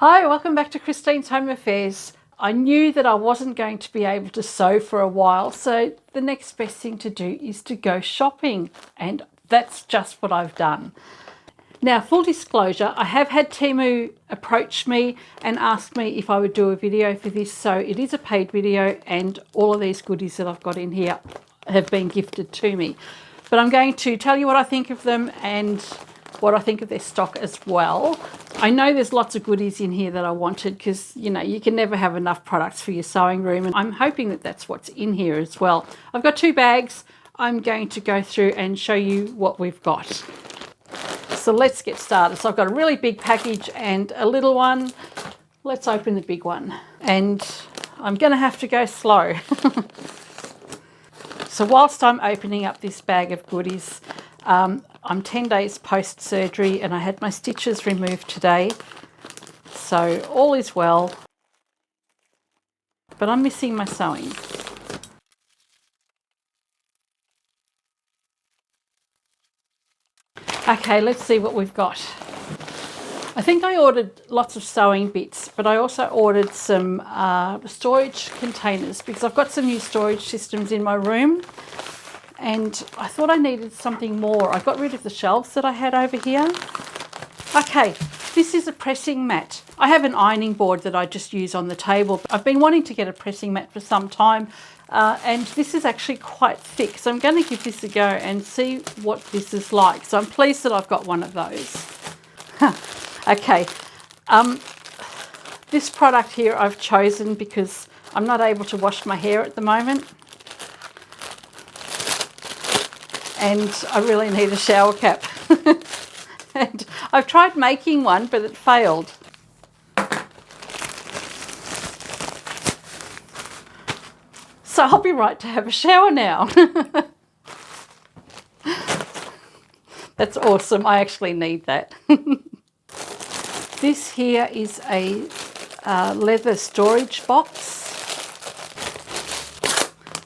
Hi, welcome back to Christine's Home Affairs. I knew that I wasn't going to be able to sew for a while, so the next best thing to do is to go shopping, and that's just what I've done. Now, full disclosure, I have had Temu approach me and ask me if I would do a video for this, so it is a paid video and all of these goodies that I've got in here have been gifted to me. But I'm going to tell you what I think of them and what I think of their stock as well. I know there's lots of goodies in here that I wanted because, you know, you can never have enough products for your sewing room, and I'm hoping that that's what's in here as well. I've got 2 bags. I'm going to go through and show you what we've got. So let's get started. So I've got a really big package and a little one. Let's open the big one. And I'm going to have to go slow. So whilst I'm opening up this bag of goodies, I'm 10 days post-surgery and I had my stitches removed today. So all is well. But I'm missing my sewing. Okay, let's see what we've got. I think I ordered lots of sewing bits, but I also ordered some storage containers because I've got some new storage systems in my room and I thought I needed something more. I got rid of the shelves that I had over here. Okay, this is a pressing mat. I have an ironing board that I just use on the table. I've been wanting to get a pressing mat for some time. And this is actually quite thick, so I'm going to give this a go and see what this is like. So I'm pleased that I've got one of those. Okay, this product here I've chosen because I'm not able to wash my hair at the moment. And I really need a shower cap. And I've tried making one, but it failed. So I'll be right to have a shower now. That's awesome. I actually need that. This here is a leather storage box.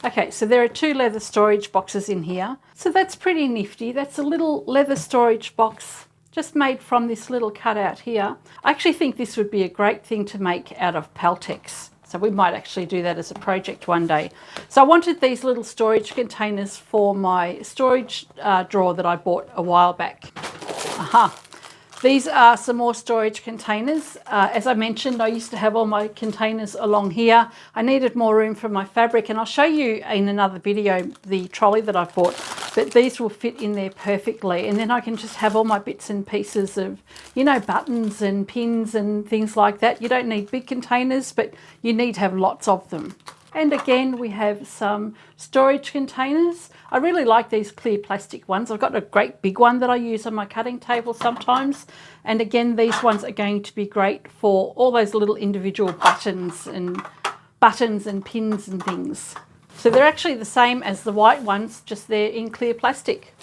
Okay, so there are 2 leather storage boxes in here. So that's pretty nifty. That's a little leather storage box just made from this little cutout here. I actually think this would be a great thing to make out of Peltex. So we might actually do that as a project one day. So I wanted these little storage containers for my storage drawer that I bought a while back. Aha. These are some more storage containers. As I mentioned, I used to have all my containers along here. I needed more room for my fabric, and I'll show you in another video the trolley that I bought. But these will fit in there perfectly, and then I can just have all my bits and pieces of, you know, buttons and pins and things like that. You don't need big containers, but you need to have lots of them. And again, we have some storage containers. I really like these clear plastic ones. I've got a great big one that I use on my cutting table sometimes. And again, these ones are going to be great for all those little individual buttons and pins and things. So they're actually the same as the white ones, just they're in clear plastic.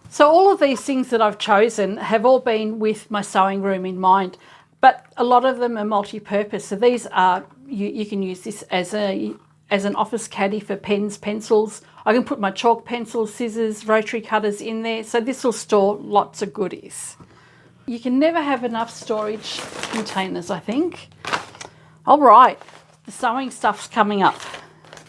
So all of these things that I've chosen have all been with my sewing room in mind, but a lot of them are multi-purpose. So these are, you can use this as an office caddy for pens, pencils. I can put my chalk pencils, scissors, rotary cutters in there. So this will store lots of goodies. You can never have enough storage containers, I think. All right, the sewing stuff's coming up.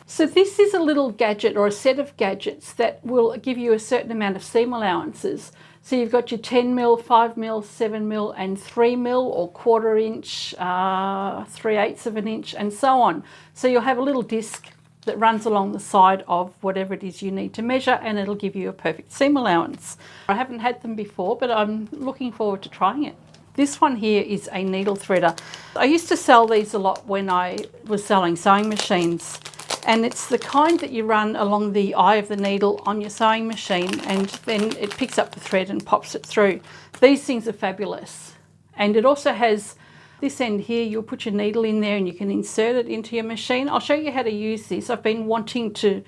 So this is a little gadget or a set of gadgets that will give you a certain amount of seam allowances. So you've got your 10mm, 5mm, 7mm and 3mm or 1/4 inch, 3/8 of an inch and so on. So you'll have a little disc that runs along the side of whatever it is you need to measure, and it'll give you a perfect seam allowance. I haven't had them before, but I'm looking forward to trying it. This one here is a needle threader. I used to sell these a lot when I was selling sewing machines. And it's the kind that you run along the eye of the needle on your sewing machine, and then it picks up the thread and pops it through. These things are fabulous. And it also has this end here. You'll put your needle in there and you can insert it into your machine. I'll show you how to use this. I've been wanting to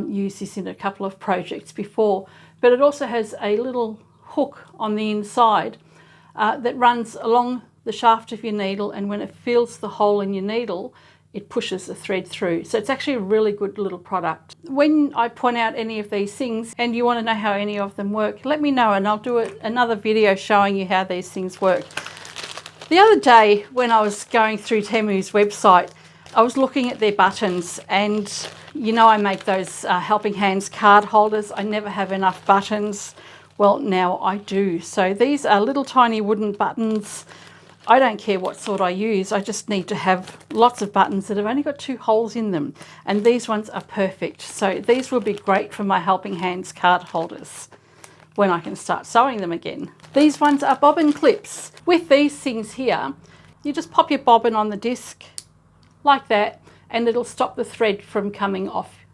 use this in a couple of projects before, but it also has a little hook on the inside that runs along the shaft of your needle, and when it fills the hole in your needle, it pushes the thread through. So it's actually a really good little product. When I point out any of these things and you want to know how any of them work, let me know and I'll do another video showing you how these things work. The other day when I was going through Temu's website, I was looking at their buttons, and you know I make those Helping Hands card holders. I never have enough buttons. Well, now I do. So these are little tiny wooden buttons. I don't care what sort I use. I just need to have lots of buttons that have only got 2 holes in them. And these ones are perfect. So these will be great for my Helping Hands card holders when I can start sewing them again. These ones are bobbin clips. With these things here, you just pop your bobbin on the disc like that, and it'll stop the thread from coming off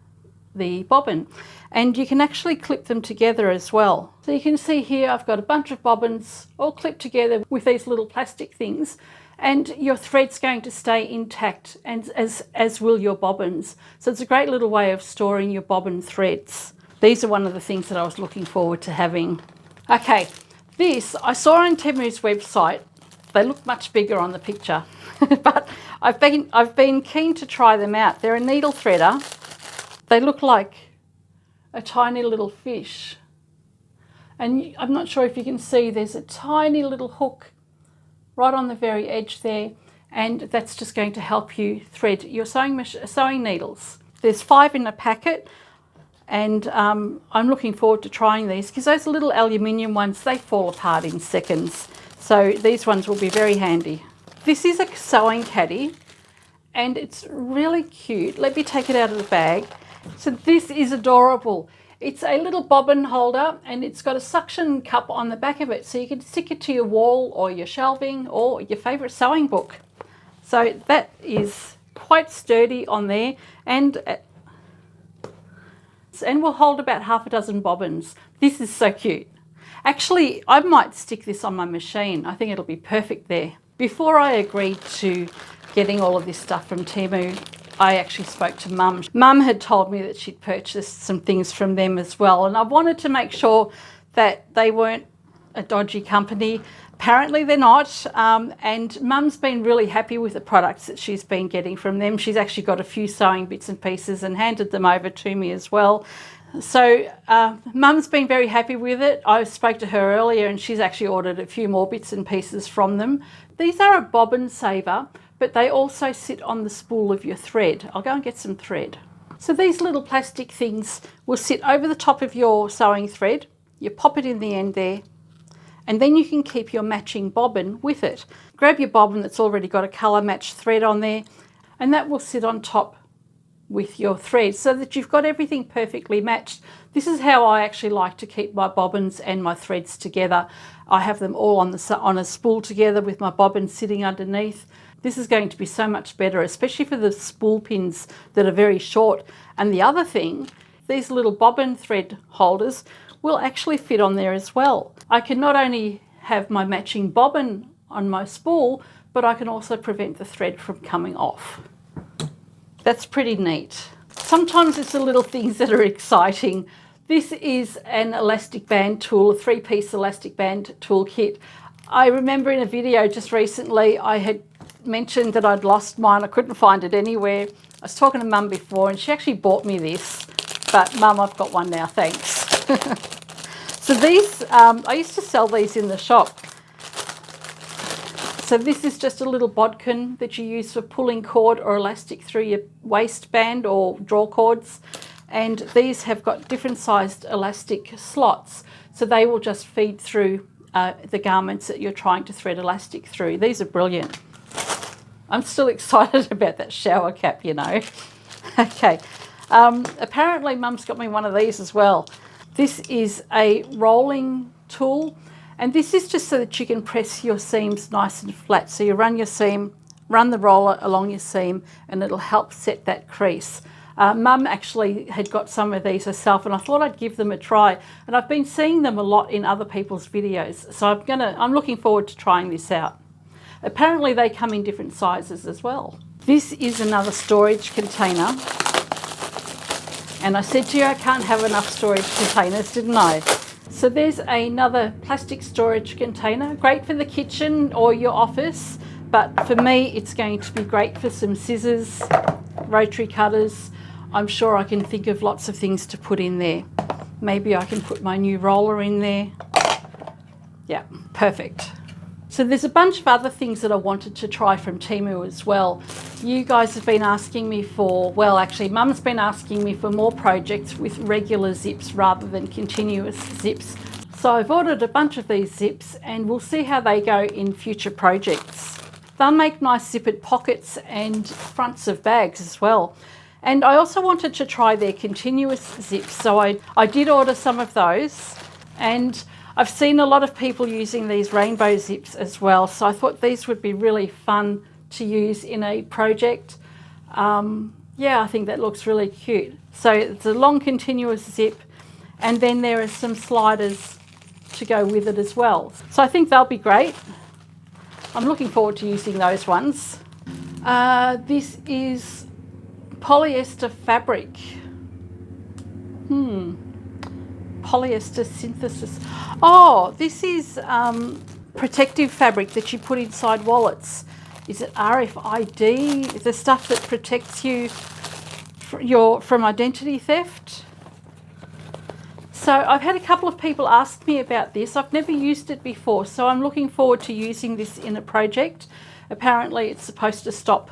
the bobbin. And you can actually clip them together as well. So you can see here I've got a bunch of bobbins all clipped together with these little plastic things, and your thread's going to stay intact, and as will your bobbins. So it's a great little way of storing your bobbin threads. These are one of the things that I was looking forward to having. Okay, this I saw on Temu's website. They look much bigger on the picture, but I've been keen to try them out. They're a needle threader. They look like a tiny little fish. And I'm not sure if you can see, there's a tiny little hook right on the very edge there, and that's just going to help you thread your sewing needles. There's 5 in a packet, and I'm looking forward to trying these because those little aluminium ones, they fall apart in seconds. So these ones will be very handy. This is a sewing caddy, and it's really cute. Let me take it out of the bag. So this is adorable. It's a little bobbin holder, and it's got a suction cup on the back of it, so you can stick it to your wall or your shelving or your favourite sewing book. So that is quite sturdy on there, and will hold about half a dozen bobbins. This is so cute. Actually, I might stick this on my machine. I think it'll be perfect there. Before I agreed to getting all of this stuff from Temu, I actually spoke to Mum. Mum had told me that she'd purchased some things from them as well, and I wanted to make sure that they weren't a dodgy company. Apparently they're not, and Mum's been really happy with the products that she's been getting from them. She's actually got a few sewing bits and pieces and handed them over to me as well. So Mum's been very happy with it. I spoke to her earlier, and she's actually ordered a few more bits and pieces from them. These are a bobbin saver, but they also sit on the spool of your thread. I'll go and get some thread. So these little plastic things will sit over the top of your sewing thread. You pop it in the end there, and then you can keep your matching bobbin with it. Grab your bobbin that's already got a colour matched thread on there, and that will sit on top with your thread so that you've got everything perfectly matched. This is how I actually like to keep my bobbins and my threads together. I have them all on a spool together with my bobbin sitting underneath. This is going to be so much better, especially for the spool pins that are very short. And the other thing, these little bobbin thread holders will actually fit on there as well. I can not only have my matching bobbin on my spool, but I can also prevent the thread from coming off. That's pretty neat. Sometimes it's the little things that are exciting. This is an elastic band tool, a 3-piece elastic band tool kit. I remember in a video just recently I had mentioned that I'd lost mine. I couldn't find it anywhere. I was talking to Mum before, and she actually bought me this. But Mum, I've got one now, thanks. So these, I used to sell these in the shop. So this is just a little bodkin that you use for pulling cord or elastic through your waistband or draw cords. And these have got different sized elastic slots, so they will just feed through the garments that you're trying to thread elastic through. These are brilliant. I'm still excited about that shower cap, you know. Okay, apparently Mum's got me one of these as well. This is a rolling tool, and this is just so that you can press your seams nice and flat. So you run your seam, run the roller along your seam, and it'll help set that crease. Mum actually had got some of these herself, and I thought I'd give them a try. And I've been seeing them a lot in other people's videos, so I'm looking forward to trying this out. Apparently they come in different sizes as well. This is another storage container. And I said to you I can't have enough storage containers, didn't I? So there's another plastic storage container, great for the kitchen or your office, but for me it's going to be great for some scissors, rotary cutters. I'm sure I can think of lots of things to put in there. Maybe I can put my new roller in there. Yeah, perfect. So So there's a bunch of other things that I wanted to try from Temu as well. You guys have been asking me for, well actually Mum's been asking me for more projects with regular zips rather than continuous zips. So I've ordered a bunch of these zips and we'll see how they go in future projects. They'll make nice zippered pockets and fronts of bags as well. And I also wanted to try their continuous zips, so I did order some of those, and I've seen a lot of people using these rainbow zips as well, so I thought these would be really fun to use in a project. Yeah, I think that looks really cute. So it's a long continuous zip, and then there are some sliders to go with it as well. So I think they'll be great. I'm looking forward to using those ones. This is polyester fabric. Polyester synthesis. Oh, this is protective fabric that you put inside wallets. Is it RFID? The stuff that protects you from identity theft. So I've had a couple of people ask me about this. I've never used it before, so I'm looking forward to using this in a project. Apparently it's supposed to stop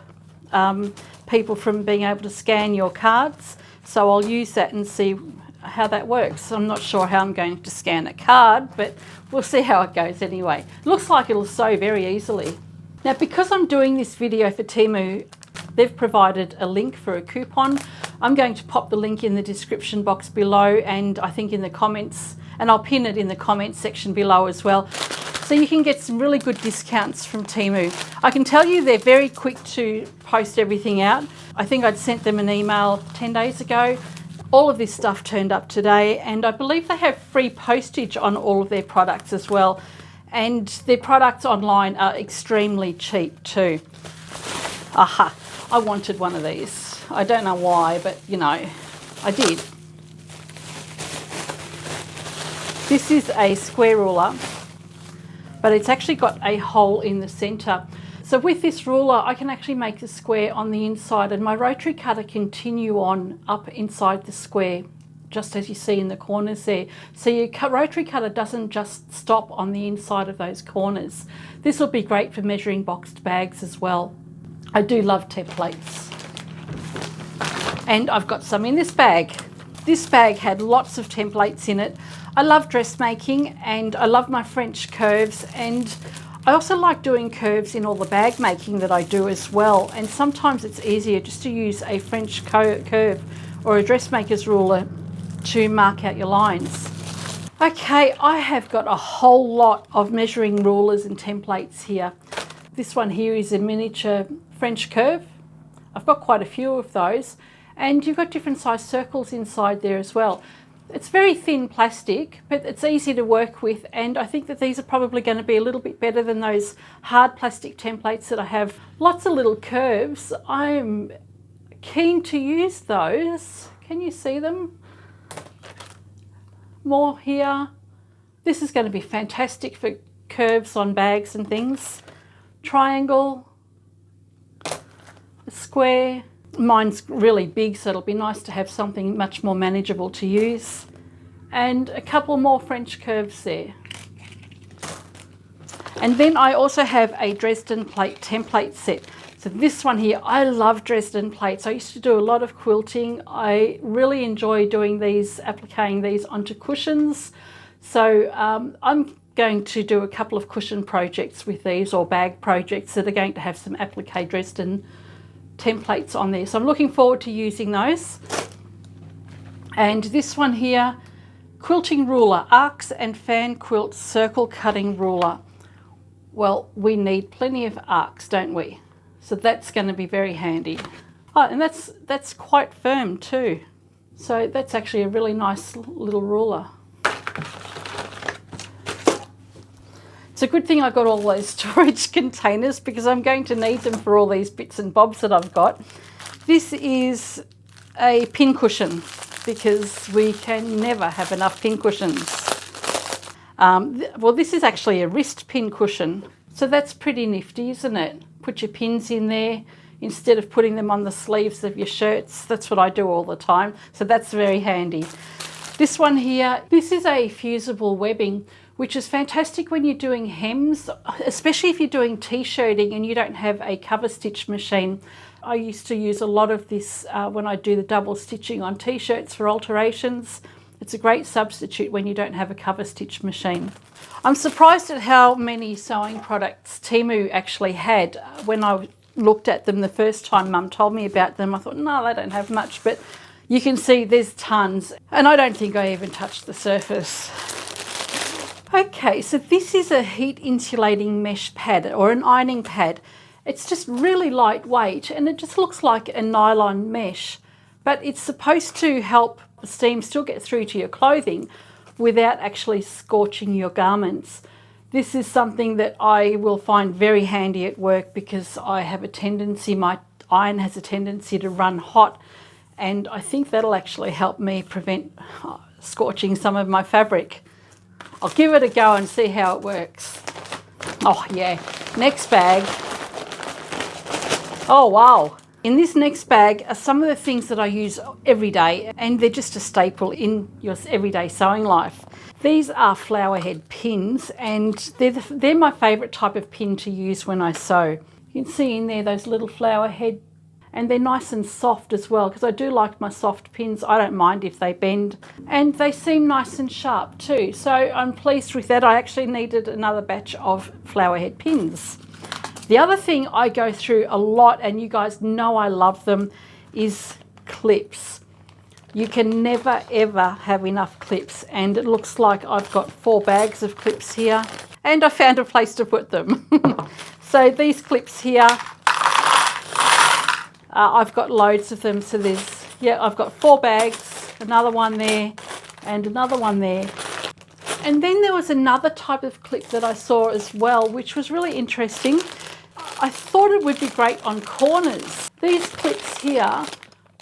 people from being able to scan your cards, so I'll use that and see how that works. I'm not sure how I'm going to scan a card, but we'll see how it goes anyway. Looks like it'll sew very easily. Now, because I'm doing this video for Temu, they've provided a link for a coupon. I'm going to pop the link in the description box below, and I think in the comments, and I'll pin it in the comments section below as well. So you can get some really good discounts from Temu. I can tell you they're very quick to post everything out. I think I'd sent them an email 10 days ago. All of this stuff turned up today, and I believe they have free postage on all of their products as well. And their products online are extremely cheap too. Aha, I wanted one of these. I don't know why, but you know, I did. This is a square ruler, but it's actually got a hole in the center. So with this ruler, I can actually make a square on the inside, and my rotary cutter can continue on up inside the square, just as you see in the corners there. So your rotary cutter doesn't just stop on the inside of those corners. This will be great for measuring boxed bags as well. I do love templates. And I've got some in this bag. This bag had lots of templates in it. I love dressmaking and I love my French curves, and I also like doing curves in all the bag making that I do as well. And sometimes it's easier just to use a French curve or a dressmaker's ruler to mark out your lines. Okay, I have got a whole lot of measuring rulers and templates here. This one here is a miniature French curve. I've got quite a few of those, and you've got different size circles inside there as well. It's very thin plastic, but it's easy to work with, and I think that these are probably going to be a little bit better than those hard plastic templates that I have. Lots of little curves. I'm keen to use those. Can you see them? More here. This is going to be fantastic for curves on bags and things. Triangle, a square. Mine's really big, so it'll be nice to have something much more manageable to use. And a couple more French curves there. And then I also have a Dresden plate template set. So this one here, I love Dresden plates. I used to do a lot of quilting. I really enjoy doing these, appliquing these onto cushions. So I'm going to do a couple of cushion projects with these, or bag projects that are going to have some applique Dresden templates on there. So I'm looking forward to using those. And this one here, quilting ruler, arcs and fan quilt circle cutting ruler. Well, we need plenty of arcs, don't we? So that's going to be very handy. Oh, and that's quite firm too. So that's actually a really nice little ruler. It's a good thing I got all those storage containers, because I'm going to need them for all these bits and bobs that I've got. This is a pin cushion, because we can never have enough pin cushions. Well, this is actually a wrist pin cushion. So that's pretty nifty, isn't it? Put your pins in there instead of putting them on the sleeves of your shirts. That's what I do all the time. So that's very handy. This one here, this is a fusible webbing. which is fantastic when you're doing hems, especially if you're doing t-shirting and you don't have a cover stitch machine. I used to use a lot of this when I do the double stitching on t-shirts for alterations. It's a great substitute when you don't have a cover stitch machine. I'm surprised at how many sewing products Temu actually had. When I looked at them the first time Mum told me about them, I thought, no, they don't have much, but you can see there's tons, and I don't think I even touched the surface. Okay, so this is a heat insulating mesh pad or an ironing pad. It's just really lightweight and it just looks like a nylon mesh, but it's supposed to help the steam still get through to your clothing without actually scorching your garments. This is something that I will find very handy at work because I have a tendency, my iron has a tendency to run hot, and I think that'll actually help me prevent scorching some of my fabric. I'll give it a go and see how it works. Oh yeah, next bag. Oh wow. In this next bag are some of the things that I use every day, and they're just a staple in your everyday sewing life. These are flower head pins, and they're my favourite type of pin to use when I sew. You can see in there those little flower head, and they're nice and soft as well, because I do like my soft pins. I don't mind if they bend, and they seem nice and sharp too. So I'm pleased with that. I actually needed another batch of flower head pins. The other thing I go through a lot, and you guys know I love them, is clips. You can never ever have enough clips, and it looks like I've got 4 bags of clips here, and I found a place to put them. So these clips here, I've got loads of them. So I've got 4 bags, another one there and another one there. And then there was another type of clip that I saw as well, which was really interesting. I thought it would be great on corners. These clips here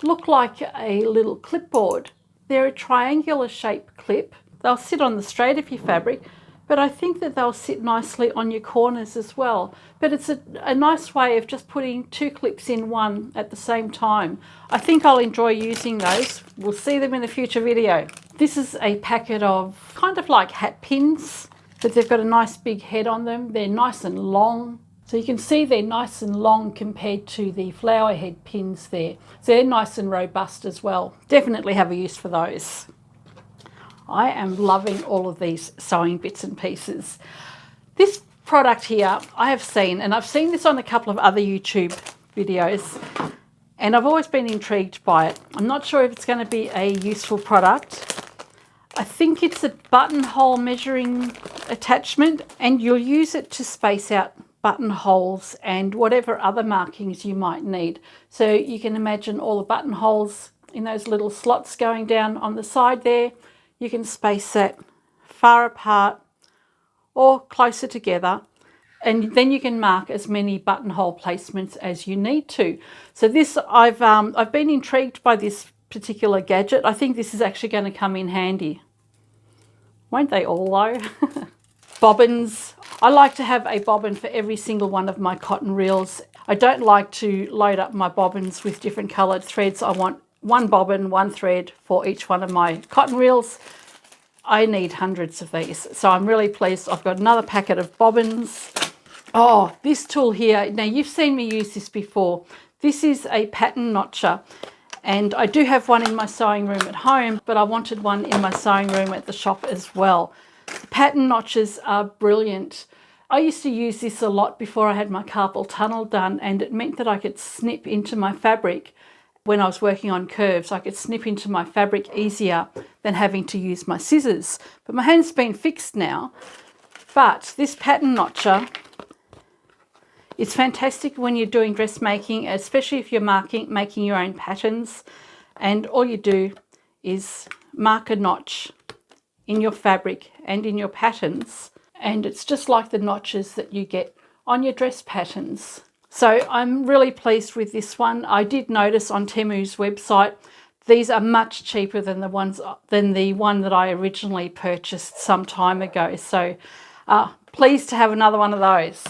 look like a little clipboard. They're a triangular shaped clip. They'll sit on the straight of your fabric, but I think that they'll sit nicely on your corners as well. But it's a nice way of just putting 2 clips in one at the same time. I think I'll enjoy using those. We'll see them in a future video. This is a packet of kind of like hat pins, but they've got a nice big head on them. They're nice and long. So you can see they're nice and long compared to the flower head pins there. So they're nice and robust as well. Definitely have a use for those. I am loving all of these sewing bits and pieces. This product here I have seen, and I've seen this on a couple of other YouTube videos, and I've always been intrigued by it. I'm not sure if it's going to be a useful product. I think it's a buttonhole measuring attachment, and you'll use it to space out buttonholes and whatever other markings you might need. So you can imagine all the buttonholes in those little slots going down on the side there. You can space that far apart or closer together, and then you can mark as many buttonhole placements as you need to. So this, I've been intrigued by this particular gadget. I think this is actually going to come in handy. Won't they all though? Bobbins. I like to have a bobbin for every single one of my cotton reels. I don't like to load up my bobbins with different coloured threads. I want one bobbin, one thread for each one of my cotton reels. I need hundreds of these. So I'm really pleased. I've got another packet of bobbins. Oh, this tool here. Now you've seen me use this before. This is a pattern notcher. And I do have one in my sewing room at home, but I wanted one in my sewing room at the shop as well. The pattern notches are brilliant. I used to use this a lot before I had my carpal tunnel done, and it meant that I could snip into my fabric when I was working on curves. I could snip into my fabric easier than having to use my scissors. But my hand's been fixed now. But this pattern notcher is fantastic when you're doing dressmaking, especially if you're making your own patterns, and all you do is mark a notch in your fabric and in your patterns, and it's just like the notches that you get on your dress patterns. So I'm really pleased with this one. I did notice on Temu's website these are much cheaper than the one that I originally purchased some time ago. So pleased to have another one of those.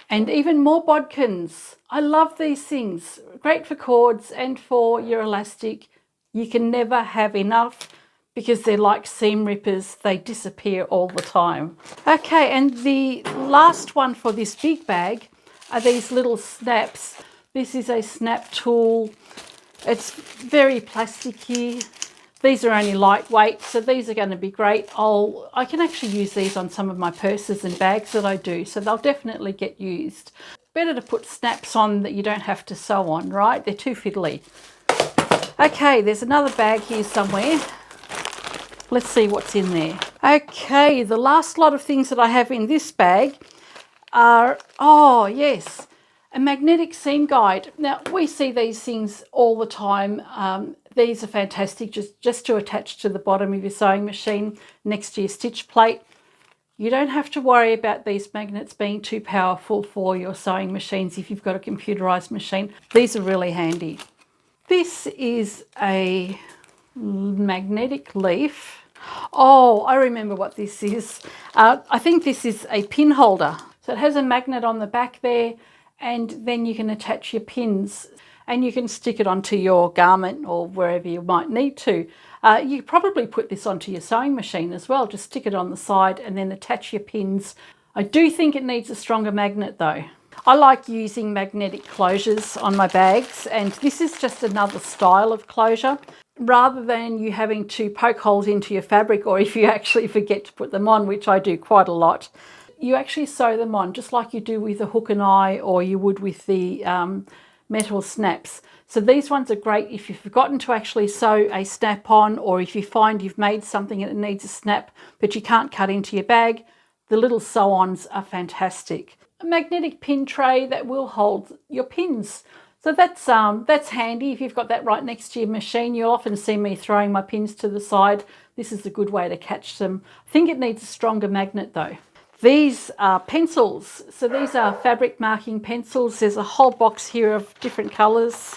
And even more bodkins. I love these things. Great for cords and for your elastic. You can never have enough. because they're like seam rippers. They disappear all the time. Okay, and the last one for this big bag are these little snaps. This is a snap tool. It's very plasticky. These are only lightweight, so these are going to be great. I can actually use these on some of my purses and bags that I do, so they'll definitely get used. Better to put snaps on that you don't have to sew on, right? They're too fiddly. Okay, there's another bag here somewhere. Let's see what's in there. Okay, the last lot of things that I have in this bag are, oh yes, a magnetic seam guide. Now, we see these things all the time. These are fantastic just to attach to the bottom of your sewing machine next to your stitch plate. You don't have to worry about these magnets being too powerful for your sewing machines if you've got a computerized machine. These are really handy. This is a magnetic leaf. Oh, I remember what this is. I think this is a pin holder. So it has a magnet on the back there, and then you can attach your pins and you can stick it onto your garment or wherever you might need to. You could probably put this onto your sewing machine as well. Just stick it on the side and then attach your pins. I do think it needs a stronger magnet though. I like using magnetic closures on my bags, and this is just another style of closure. Rather than you having to poke holes into your fabric, or if you actually forget to put them on, which I do quite a lot, you actually sew them on just like you do with a hook and eye, or you would with the metal snaps. So these ones are great if you've forgotten to actually sew a snap on, or if you find you've made something and it needs a snap but you can't cut into your bag. The little sew-ons are fantastic. A magnetic pin tray that will hold your pins. So that's handy if you've got that right next to your machine. You'll often see me throwing my pins to the side. This is a good way to catch them. I think it needs a stronger magnet though. These are pencils. So these are fabric marking pencils. There's a whole box here of different colours.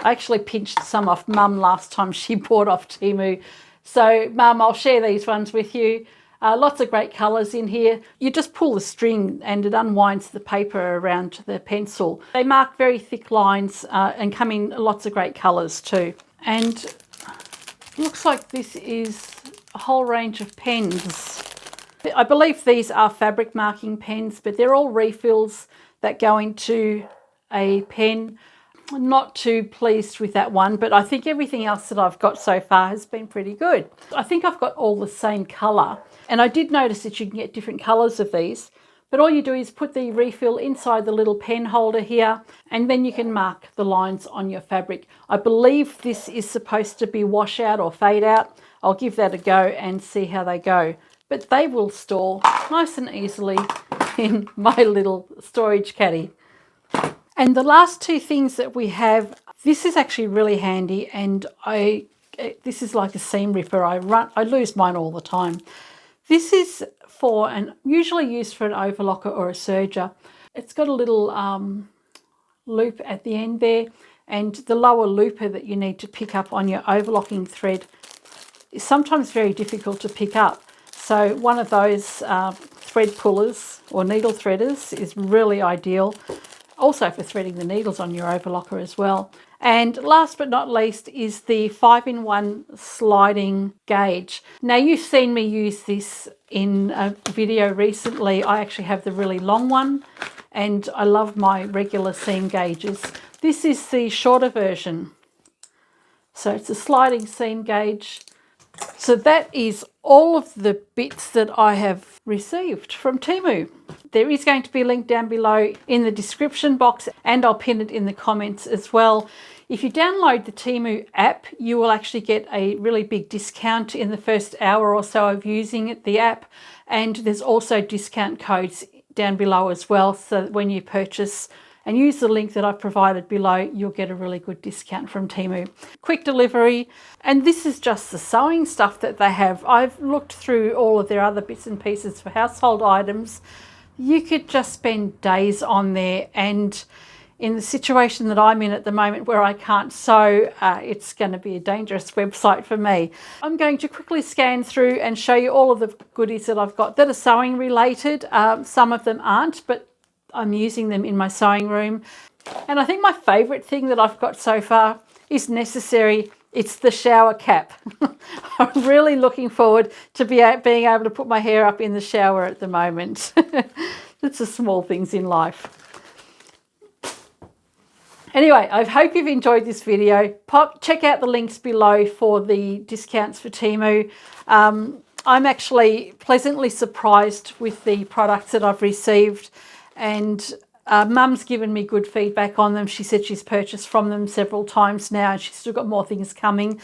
I actually pinched some off Mum last time she bought off Temu. So Mum, I'll share these ones with you. Lots of great colours in here. You just pull the string and it unwinds the paper around the pencil. They mark very thick lines and come in lots of great colours too. And it looks like this is a whole range of pens. I believe these are fabric marking pens, but they're all refills that go into a pen. I'm not too pleased with that one, but I think everything else that I've got so far has been pretty good. I think I've got all the same colour, and I did notice that you can get different colours of these, but all you do is put the refill inside the little pen holder here, and then you can mark the lines on your fabric. I believe this is supposed to be wash out or fade out. I'll give that a go and see how they go. But they will store nice and easily in my little storage caddy. And the last two things that we have, this is actually really handy, and this is like a seam ripper. I lose mine all the time. This is usually used for an overlocker or a serger. It's got a little loop at the end there, and the lower looper that you need to pick up on your overlocking thread is sometimes very difficult to pick up. So one of those thread pullers or needle threaders is really ideal. Also for threading the needles on your overlocker as well. And last but not least is the 5-in-1 sliding gauge. Now you've seen me use this in a video recently. I actually have the really long one, and I love my regular seam gauges. This is the shorter version. So it's a sliding seam gauge. So that is all of the bits that I have received from Temu. There is going to be a link down below in the description box, and I'll pin it in the comments as well. If you download the Temu app, you will actually get a really big discount in the first hour or so of using the app, and there's also discount codes down below as well, so that when you purchase and use the link that I've provided below, you'll get a really good discount from Temu. Quick delivery, and this is just the sewing stuff that they have. I've looked through all of their other bits and pieces for household items. You could just spend days on there, and in the situation that I'm in at the moment where I can't sew, it's going to be a dangerous website for me. I'm going to quickly scan through and show you all of the goodies that I've got that are sewing related. Some of them aren't, but I'm using them in my sewing room. And I think my favourite thing that I've got so far is necessary. It's the shower cap. I'm really looking forward to being able to put my hair up in the shower at the moment. It's the small things in life. Anyway, I hope you've enjoyed this video. Check out the links below for the discounts for Temu. I'm actually pleasantly surprised with the products that I've received, and Mum's given me good feedback on them. She said she's purchased from them several times now, and she's still got more things coming.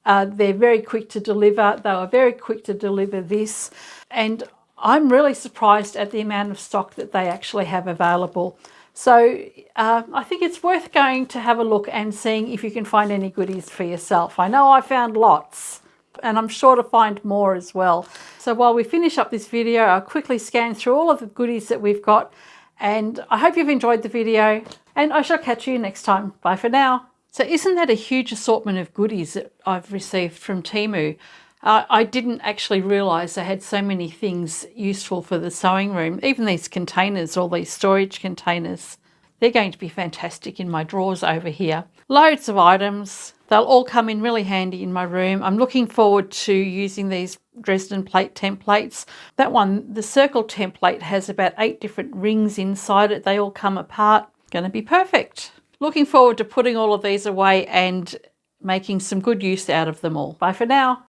They're very quick to deliver. They were very quick to deliver this, and I'm really surprised at the amount of stock that they actually have available. So I think it's worth going to have a look and seeing if you can find any goodies for yourself. I know I found lots, and I'm sure to find more as well. So while we finish up this video, I'll quickly scan through all of the goodies that we've got, and I hope you've enjoyed the video, and I shall catch you next time. Bye for now. So isn't that a huge assortment of goodies that I've received from Temu? I didn't actually realise I had so many things useful for the sewing room. Even these containers, all these storage containers, they're going to be fantastic in my drawers over here. Loads of items. They'll all come in really handy in my room. I'm looking forward to using these Dresden plate templates. That one, the circle template, has about 8 different rings inside it. They all come apart. Going to be perfect. Looking forward to putting all of these away and making some good use out of them all. Bye for now.